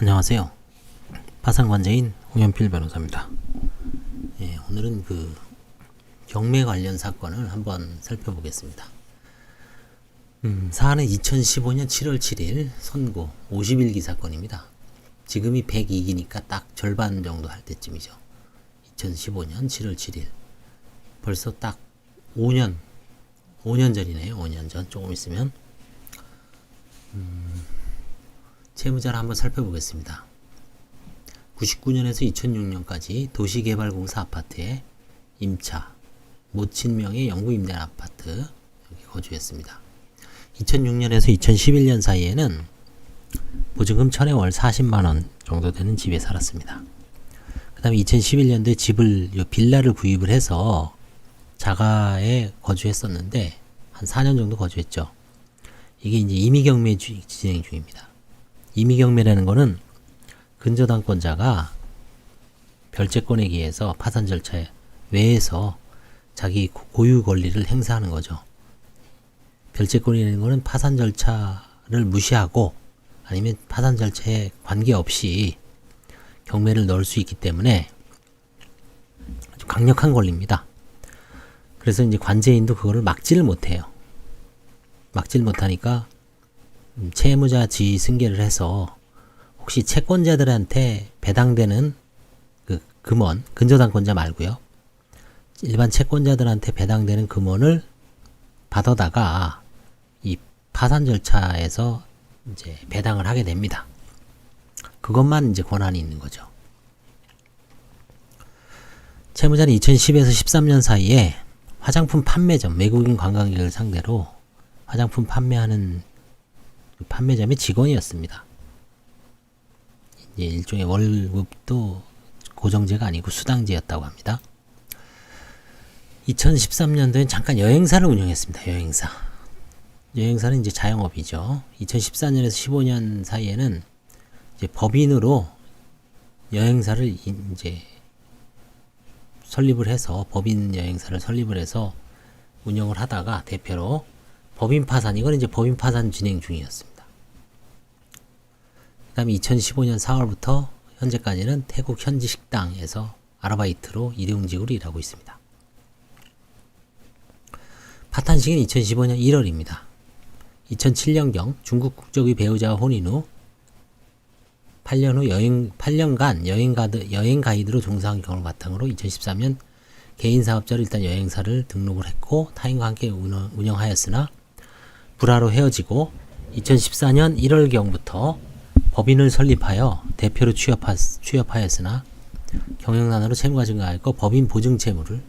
안녕하세요. 파산관제인 홍현필 변호사입니다. 오늘은 경매 관련 사건을 한번 살펴보겠습니다. 사안은 2015년 7월 7일 선고 51기 사건입니다. 지금이 102기니까 딱 절반 정도 할 때쯤이죠. 2015년 7월 7일. 벌써 딱 5년 전이네요. 5년 전. 조금 있으면. 채무자를 한번 살펴보겠습니다. 99년에서 2006년까지 도시개발공사 아파트에 임차, 모친명의 영구 임대한 아파트 여기 거주했습니다. 2006년에서 2011년 사이에는 보증금 1000에 월 40만원 정도 되는 집에 살았습니다. 그 다음에 2011년도에 빌라를 구입을 해서 자가에 거주했었는데 한 4년 정도 거주했죠. 이게 이제 임의경매 진행 중입니다. 임의경매라는 거는 근저당권자가 별채권에 기해서 파산 절차 외에서 자기 고유 권리를 행사하는 거죠. 별채권이라는 거는 파산 절차를 무시하고 아니면 파산 절차에 관계없이 경매를 넣을 수 있기 때문에 아주 강력한 권리입니다. 그래서 이제 관제인도 그거를 막지를 못해요. 막지를 못하니까 채무자 지위 승계를 해서 혹시 채권자들한테 배당되는 그 금원, 근저당권자 말고요. 일반 채권자들한테 배당되는 금원을 받아다가 이 파산 절차에서 이제 배당을 하게 됩니다. 그것만 이제 권한이 있는 거죠. 채무자는 2010에서 13년 사이에 화장품 판매점, 외국인 관광객을 상대로 화장품 판매하는 판매점의 직원이었습니다. 이제 일종의 월급도 고정제가 아니고 수당제였다고 합니다. 2013년도엔 잠깐 여행사를 운영했습니다. 여행사는 이제 자영업이죠. 2014년에서 15년 사이에는 이제 법인으로 여행사를 이제 설립을 해서 법인 여행사를 설립을 해서 운영을 하다가 대표로 법인 파산, 이건 이제 법인 파산 진행 중이었습니다. 그 다음에 2015년 4월부터 현재까지는 태국 현지 식당에서 아르바이트로 일용직으로 일하고 있습니다. 파탄식은 2015년 1월입니다. 2007년경 중국 국적의 배우자와 혼인 후 8년간 여행 가이드로 종사한 경험을 바탕으로 2013년 개인 사업자로 일단 여행사를 등록을 했고 타인과 함께 운영하였으나 불화로 헤어지고 2014년 1월경부터 법인을 설립하여 대표로 취업하였으나 경영난으로 채무가 증가하였고 법인 보증 채무를,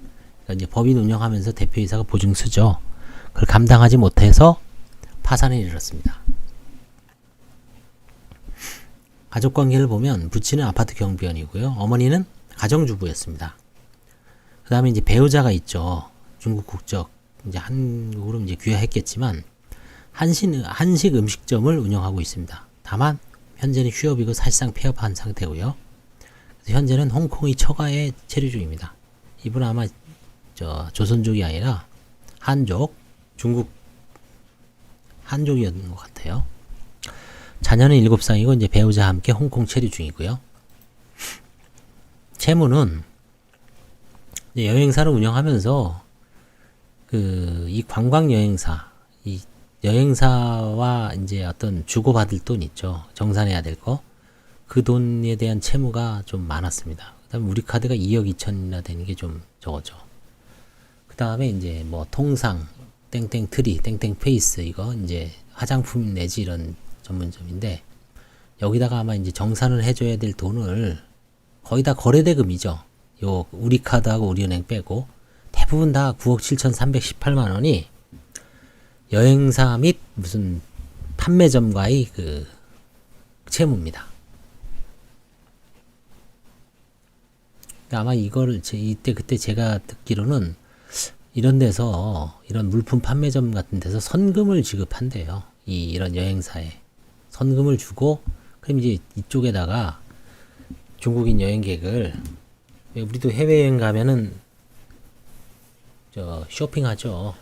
그러니까 이제 법인 운영하면서 대표이사가 보증수죠. 그걸 감당하지 못해서 파산에 이르렀습니다. 가족관계를 보면 부친은 아파트 경비원이고요. 어머니는 가정주부였습니다. 그 다음에 이제 배우자가 있죠. 중국 국적, 이제 한국으로 이제 귀화했겠지만 한식 음식점을 운영하고 있습니다. 다만 현재는 휴업이고 사실상 폐업한 상태고요. 그래서 현재는 홍콩의 처가에 체류 중입니다. 이분은 아마 조선족이 아니라 한족, 중국 한족이었던 것 같아요. 자녀는 7상이고 이제 배우자와 함께 홍콩 체류 중이고요. 채무는 여행사를 운영하면서 이 관광 여행사, 이 여행사와 이제 어떤 주고받을 돈 있죠. 정산해야 될 거. 그 돈에 대한 채무가 좀 많았습니다. 그 다음에 우리 카드가 2억 2천이나 되는 게 좀 적었죠. 그 다음에 이제 뭐 통상, 땡땡 트리, 땡땡 페이스, 이거 이제 화장품 내지 이런 전문점인데 여기다가 아마 이제 정산을 해줘야 될 돈을 거의 다 거래대금이죠. 요 우리 카드하고 우리은행 빼고 대부분 다 9억 7,318만 원이 여행사 및 무슨 판매점과의 그 채무입니다. 아마 이거를 그때 제가 듣기로는 이런 데서 이런 물품 판매점 같은 데서 선금을 지급한대요. 이런 여행사에 선금을 주고 그럼 이제 이쪽에다가 중국인 여행객을, 우리도 해외여행 가면은 쇼핑하죠.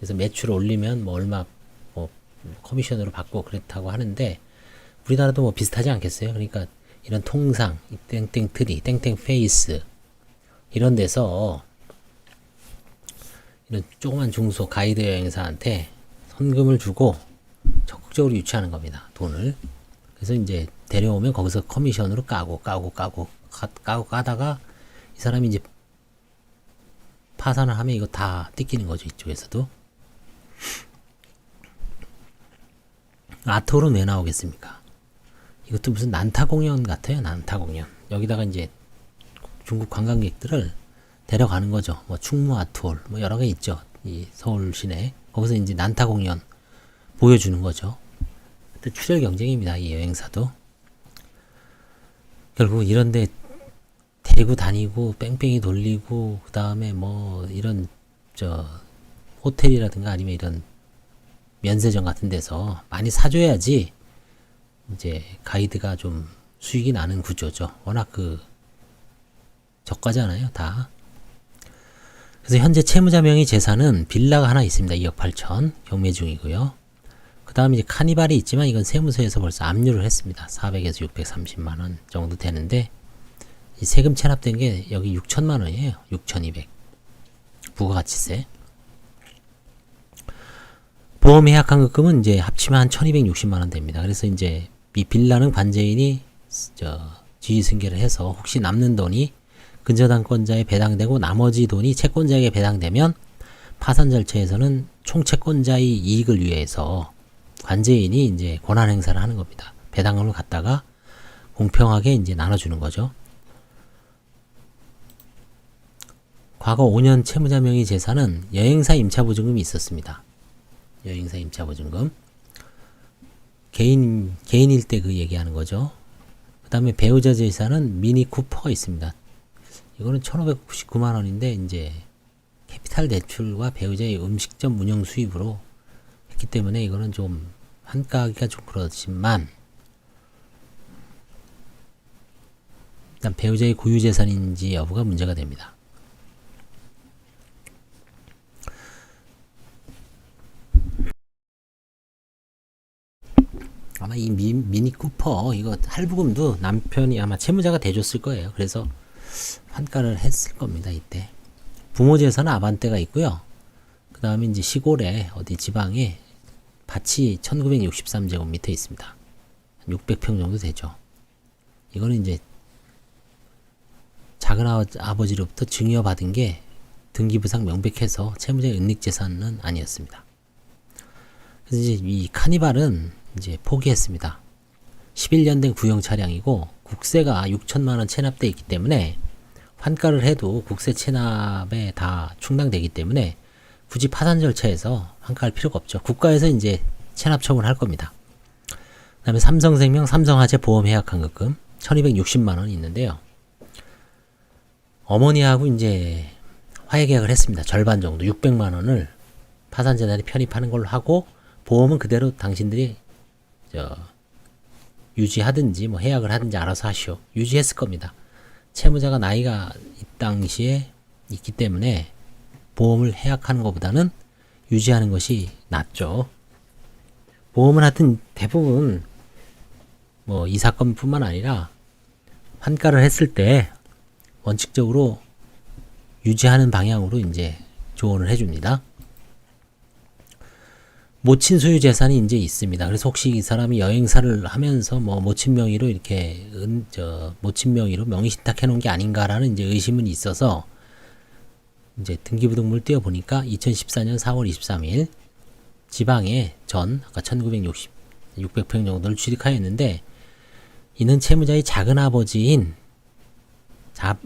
그래서 매출 올리면 뭐 얼마 뭐 커미션으로 받고 그렇다고 하는데 우리나라도 뭐 비슷하지 않겠어요? 그러니까 이런 통상, 땡땡 트리, 땡땡 페이스 이런 데서 이런 조그만 중소 가이드 여행사한테 선금을 주고 적극적으로 유치하는 겁니다. 돈을. 그래서 이제 데려오면 거기서 커미션으로 까다가 이 사람이 이제 파산을 하면 이거 다 뜯기는 거죠. 이쪽에서도. 아트홀은 왜 나오겠습니까? 이것도 무슨 난타 공연 같아요. 난타 공연. 여기다가 이제 중국 관광객들을 데려가는 거죠. 뭐 충무 아트홀 뭐 여러 개 있죠. 이 서울 시내. 거기서 이제 난타 공연 보여주는 거죠. 또 출혈 경쟁입니다. 이 여행사도. 결국 이런데 데리고 다니고 뺑뺑이 돌리고 그 다음에 뭐 이런 호텔이라든가 아니면 이런 면세점 같은 데서 많이 사줘야지 이제 가이드가 좀 수익이 나는 구조죠. 워낙 저가잖아요, 다. 그래서 현재 채무자 명의 재산은 빌라가 하나 있습니다. 2억 8천 경매 중이고요. 그 다음에 이제 카니발이 있지만 이건 세무서에서 벌써 압류를 했습니다. 400에서 630만 원 정도 되는데 이 세금 체납된 게 여기 6천만 원이에요. 6,200 부가가치세. 보험 예약환급금은 이제 합치면 한 1,260만 원 됩니다. 그래서 이제 이 빌라는 관제인이 지휘승계를 해서 혹시 남는 돈이 근저당권자에 배당되고 나머지 돈이 채권자에게 배당되면 파산 절차에서는 총채권자의 이익을 위해서 관제인이 이제 권한 행사를 하는 겁니다. 배당금을 갖다가 공평하게 이제 나눠주는 거죠. 과거 5년 채무자 명의 재산은 여행사 임차보증금이 있었습니다. 여행사 임차보증금. 개인일 때 그 얘기하는 거죠. 그 다음에 배우자 재산은 미니 쿠퍼가 있습니다. 이거는 1,599만 원인데 이제 캐피탈 대출과 배우자의 음식점 운영 수입으로 했기 때문에 이거는 좀 한가하기가 좀 그렇지만 일단 배우자의 고유 재산인지 여부가 문제가 됩니다. 아마 이 미니 쿠퍼 이거 할부금도 남편이 아마 채무자가 대줬을 거예요. 그래서 환가를 했을 겁니다. 이때 부모 재산은 아반떼가 있고요. 그 다음에 이제 시골에 어디 지방에 밭이 1963제곱미터 있습니다. 600평 정도 되죠. 이거는 이제 작은 아버지로부터 증여받은 게 등기부상 명백해서 채무자의 은닉재산은 아니었습니다. 그래서 이제 이 카니발은 이제 포기했습니다. 11년 된 구형 차량이고 국세가 6천만원 체납되어 있기 때문에 환가를 해도 국세 체납에 다 충당되기 때문에 굳이 파산 절차에서 환가할 필요가 없죠. 국가에서 이제 체납 처분할 겁니다. 그 다음에 삼성생명, 삼성화재 보험 해약환급금 1260만 원이 있는데요. 어머니하고 이제 화해계약을 했습니다. 절반 정도 600만 원을 파산재단에 편입하는 걸로 하고 보험은 그대로 당신들이 유지하든지 뭐 해약을 하든지 알아서 하시오. 유지했을 겁니다. 채무자가 나이가 이 당시에 있기 때문에 보험을 해약하는 것보다는 유지하는 것이 낫죠. 보험은 하여튼 대부분 뭐 이 사건뿐만 아니라 환가를 했을 때 원칙적으로 유지하는 방향으로 이제 조언을 해줍니다. 모친 소유 재산이 이제 있습니다. 그래서 혹시 이 사람이 여행사를 하면서 뭐 모친 명의로 이렇게 모친 명의로 명의 신탁해 놓은 게 아닌가라는 이제 의심은 있어서 이제 등기부등본을 띄워 보니까 2014년 4월 23일 지방에 아까 1960 600평 정도를 취득하였는데 이는 채무자의 작은 아버지인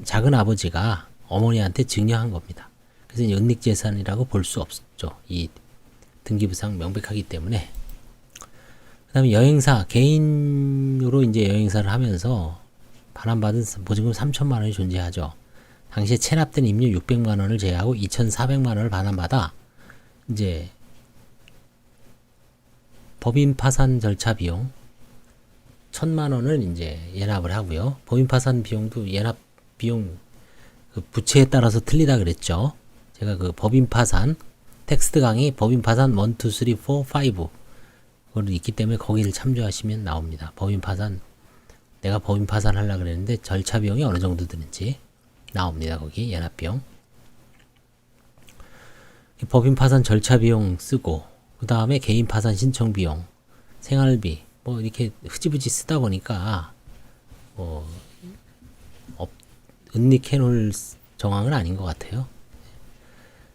작은 아버지가 어머니한테 증여한 겁니다. 그래서 은닉 재산이라고 볼 수 없죠. 이 등기부상 명백하기 때문에. 그 다음에 여행사, 개인으로 이제 여행사를 하면서 반환받은 보증금 3천만 원이 존재하죠. 당시에 체납된 임료 600만 원을 제외하고 2,400만 원을 반환받아 이제 법인 파산 절차 비용 1,000만 원을 이제 예납을 하고요. 법인 파산 비용도 예납 비용 그 부채에 따라서 틀리다 그랬죠. 제가 그 법인 파산 텍스트 강의 법인 파산 1, 2, 3, 4, 5 그걸 있기 때문에 거기를 참조하시면 나옵니다. 법인 파산, 내가 법인 파산 하려고 그랬는데 절차 비용이 어느 정도 드는지 나옵니다. 거기 연합비용. 법인 파산 절차 비용 쓰고, 그 다음에 개인 파산 신청 비용, 생활비, 뭐 이렇게 흐지부지 쓰다 보니까 뭐 은닉해 놓을 정황은 아닌 것 같아요.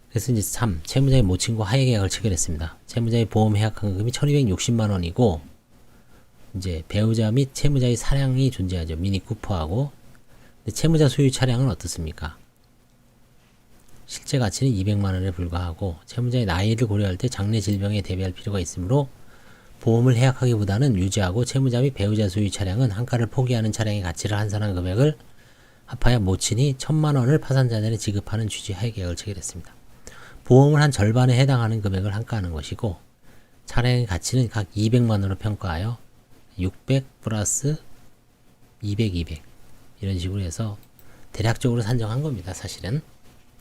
그래서 이제 3. 채무자의 모친과 하해계약을 체결했습니다. 채무자의 보험 해약한 금이 1260만 원이고, 이제 배우자 및 채무자의 사량이 존재하죠. 미니 쿠퍼하고. 근데 채무자 소유 차량은 어떻습니까? 실제 가치는 200만 원에 불과하고, 채무자의 나이를 고려할 때 장래 질병에 대비할 필요가 있으므로 보험을 해약하기보다는 유지하고, 채무자 및 배우자 소유 차량은 한가를 포기하는 차량의 가치를 환산한 금액을 합하여 모친이 1000만 원을 파산자들에 지급하는 취지 하에 계약을 체결했습니다. 보험을 한 절반에 해당하는 금액을 한가하는 것이고, 차량의 가치는 각 200만 원으로 평가하여 600 플러스 200, 200 이런 식으로 해서 대략적으로 산정한 겁니다. 사실은.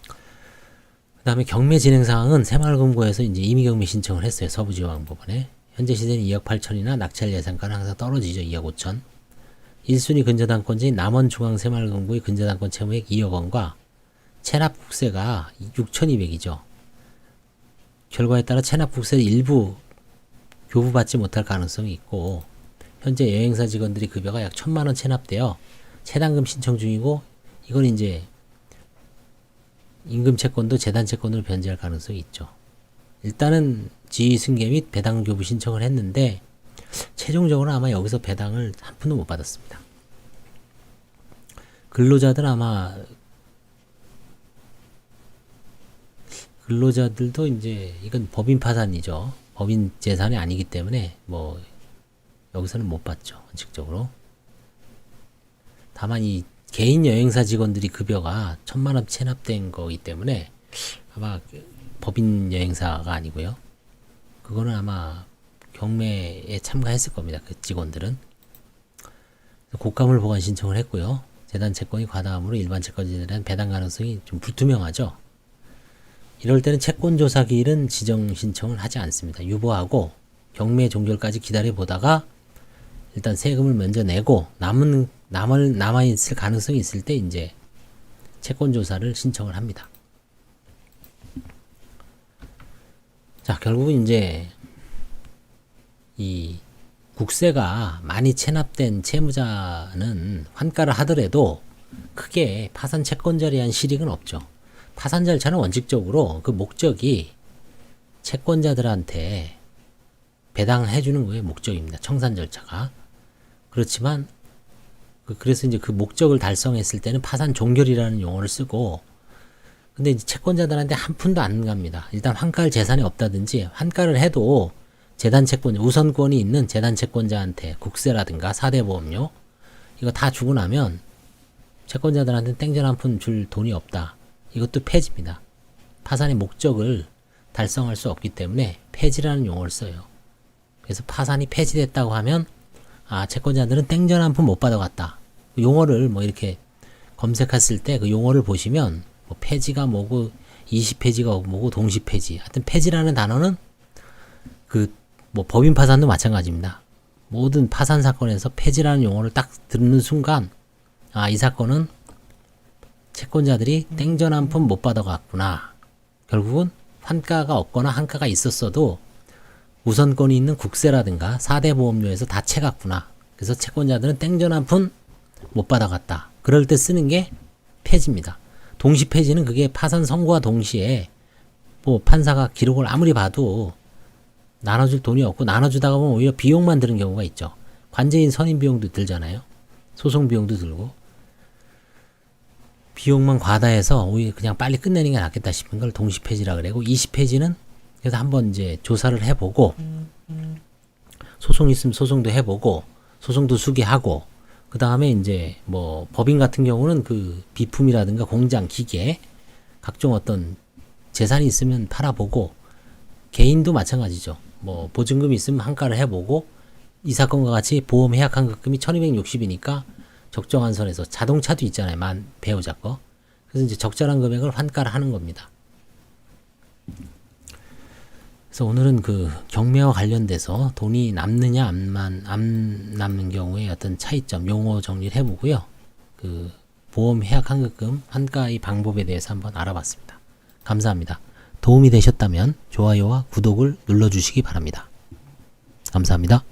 그 다음에 경매 진행 상황은 새마을금고에서 이제 임의경매 신청을 했어요. 서부지방법원에. 현재 시세는 2억 8천이나 낙찰 예상가는 항상 떨어지죠. 2억 5천. 1순위 근저당권자인 남원중앙새마을금고의 근저당권 채무액 2억 원과 체납국세가 6,200이죠. 결과에 따라 체납국세를 일부 교부받지 못할 가능성이 있고, 현재 여행사 직원들이 급여가 약 1000만 원 체납되어 체당금 신청 중이고, 이건 이제 임금 채권도 재단 채권으로 변제할 가능성이 있죠. 일단은 지위 승계 및 배당 교부 신청을 했는데 최종적으로 아마 여기서 배당을 한 푼도 못 받았습니다. 근로자들도 이제 이건 법인 파산이죠. 법인 재산이 아니기 때문에 뭐 여기서는 못 받죠. 원칙적으로. 다만 이 개인 여행사 직원들이 급여가 1000만 원 체납된 거기 때문에 아마 법인 여행사가 아니고요. 그거는 아마 경매에 참가했을 겁니다. 그 직원들은. 곡감을 보관 신청을 했고요. 재단 채권이 과다함으로 일반 채권자들에 대한 배당 가능성이 좀 불투명하죠. 이럴 때는 채권조사 기일은 지정 신청을 하지 않습니다. 유보하고 경매 종결까지 기다려 보다가 일단 세금을 먼저 내고 남아있을 가능성이 있을 때 이제 채권조사를 신청을 합니다. 자, 결국은 이제 이 국세가 많이 체납된 채무자는 환가를 하더라도 크게 파산 채권자에 대한 실익은 없죠. 파산 절차는 원칙적으로 그 목적이 채권자들한테 배당해주는 거에 목적입니다. 청산 절차가. 그렇지만 그래서 이제 그 목적을 달성했을 때는 파산 종결이라는 용어를 쓰고, 근데 이제 채권자들한테 한 푼도 안 갑니다. 일단 환가할 재산이 없다든지, 환가를 해도 재단 채권자, 우선권이 있는 재단 채권자한테 국세라든가 4대 보험료 이거 다 주고 나면 채권자들한테 땡전 한 푼 줄 돈이 없다. 이것도 폐지입니다. 파산의 목적을 달성할 수 없기 때문에 폐지라는 용어를 써요. 그래서 파산이 폐지됐다고 하면 채권자들은 땡전 한 푼 못 받아갔다. 그 용어를 뭐 이렇게 검색했을 때 그 용어를 보시면 뭐 폐지가 뭐고 20폐지가 뭐고 동시폐지, 하여튼 폐지라는 단어는 그 뭐 법인 파산도 마찬가지입니다. 모든 파산 사건에서 폐지라는 용어를 딱 듣는 순간 이 사건은 채권자들이 땡전 한 푼 못 받아갔구나. 결국은 환가가 없거나 환가가 있었어도 우선권이 있는 국세라든가 4대 보험료에서 다 채갔구나. 그래서 채권자들은 땡전 한 푼 못 받아갔다. 그럴 때 쓰는 게 폐지입니다. 동시 폐지는 그게 파산 선고와 동시에 뭐 판사가 기록을 아무리 봐도 나눠줄 돈이 없고, 나눠주다가 보면 오히려 비용만 드는 경우가 있죠. 관제인 선임 비용도 들잖아요. 소송 비용도 들고. 비용만 과다해서 오히려 그냥 빨리 끝내는 게 낫겠다 싶은 걸 동시 폐지라 그러고, 20폐지는 그래서 한번 이제 조사를 해보고, 소송 있으면 소송도 해보고, 소송도 수기하고, 그 다음에 이제 뭐 법인 같은 경우는 그 비품이라든가 공장, 기계, 각종 어떤 재산이 있으면 팔아보고, 개인도 마찬가지죠. 뭐 보증금이 있으면 한가를 해보고, 이 사건과 같이 보험 해약한 금이 1260이니까 적정한 선에서, 자동차도 있잖아요. 배우자 거. 그래서 이제 적절한 금액을 환가를 하는 겁니다. 그래서 오늘은 그 경매와 관련돼서 돈이 남느냐 안 남는 경우에 어떤 차이점 용어 정리를 해보고요. 그 보험 해약 환급금 환가의 방법에 대해서 한번 알아봤습니다. 감사합니다. 도움이 되셨다면 좋아요와 구독을 눌러주시기 바랍니다. 감사합니다.